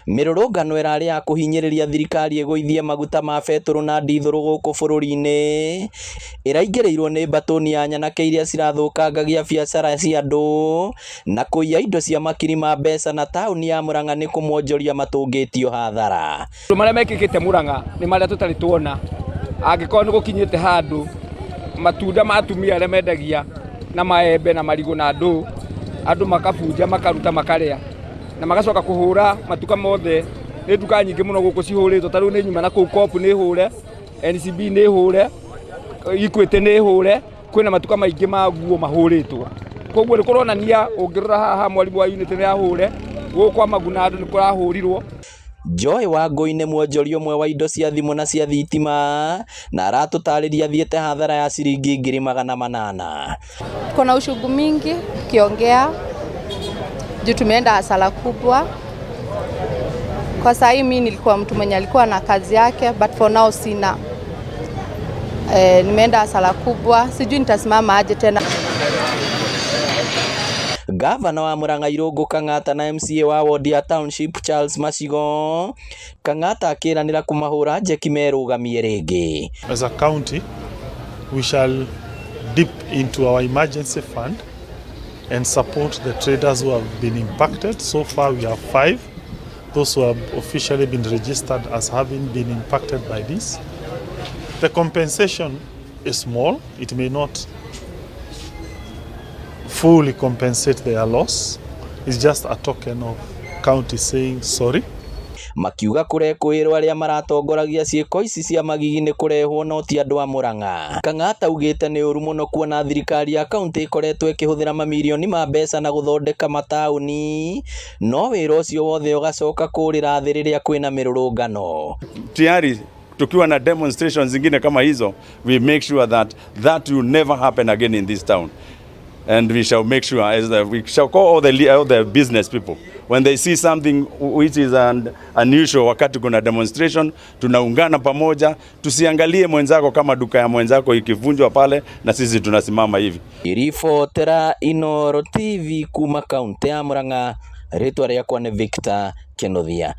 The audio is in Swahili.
Mĩrũrũngano ĩrarĩ ya kũhinyĩrĩria thirikari ĩgũithie maguta ma betũrũ na ndithũrũ gũkũ bũrũri-inĩ ĩraingĩrĩirwo nĩ mbatũni ya nyanake iria cirathũkangagia biacara cia andũ na kũiya indo cia makiri ma mbeca, na taũni ya Mũrang'a nĩ kũmonjoria matũngĩtio hathara. Marĩa mekĩkĩte Mũrang'a nĩ marĩa tũtarĩ tuona, angĩkorwo nĩ gũkinyĩte handũ matunda ma atumia arĩa mendagia na maembe na marigũ na andũ makabunja makaruta makarĩa na magacoka kuhura matuka mothe. Nĩ duka nyingĩ mũno gũkũ cihũrĩtwo, tarĩu nĩ nyuma na kũu Coop nĩ hũre, NCB nĩ hũre, Equity nĩ hũre, kwĩna matuka maingĩ ma nguo mahũrĩtwo. Koguo nĩ kũronania ũngĩrora haha mwarimu wa unit nĩ ahũre, gũkũ kwa Maguna andũ nĩ kũrahũrirwo. Joy Wangui nĩ mwonjoria ũmwe wa indo cia thimũ na cia thitima na aratũtarĩria thiĩte hathara ya ciringi 800,000. Kuna ushungu mingi kiongea juu tumeenda hasara kubwa. Kwa sasa mimi nilikuwa mtu mwenye alikuwa na kazi yake, but for now sina. Nimeenda hasara kubwa, sijui nitasimama aje tena. Gavana wa Mũrang'a Irũngũ Kang'ata na MCA wa ward ya Township Charles Macigo Kang'ata akĩranĩra kũmahũra njeki merũgamie rĩngĩ. As a county, we shall dip into our emergency fund and support the traders who have been impacted. So far we have 5, those who have officially been registered as having been impacted by this. The compensation is small, it may not fully compensate their loss. It's just a token of county saying sorry. Makiuga kũrekũĩrwo arĩa maratongoragia ciĩko ici cia magigi nĩ kũrehwo no ti andũ a Mũrang'a. Kang'ata augĩte nĩ ũru mũno kuona thirikari ya kaunti ĩkoretwo ĩkĩhũthĩra mamirioni ma mbeca na gũthondeka mataũni, no wĩra ũcio wothe ũgacoka kũrĩra thĩ rĩrĩa kwĩna mĩrũrũngano. Tayari tukiwa na demonstrations zingine kama hizo, we make sure that will never happen again in this town. And we shall make sure, we shall call all the business people. When they see something which is unusual, wakati kuna demonstration, tunaungana pamoja, tusiangalie mwenzako kama duka ya mwenzako ikivunjwa pale na sisi tunasimama hivi. Iribotera Inooro TV kuma kaunti ya Mũrang'a, rĩtwa rĩakwa nĩ Victor Kenothia.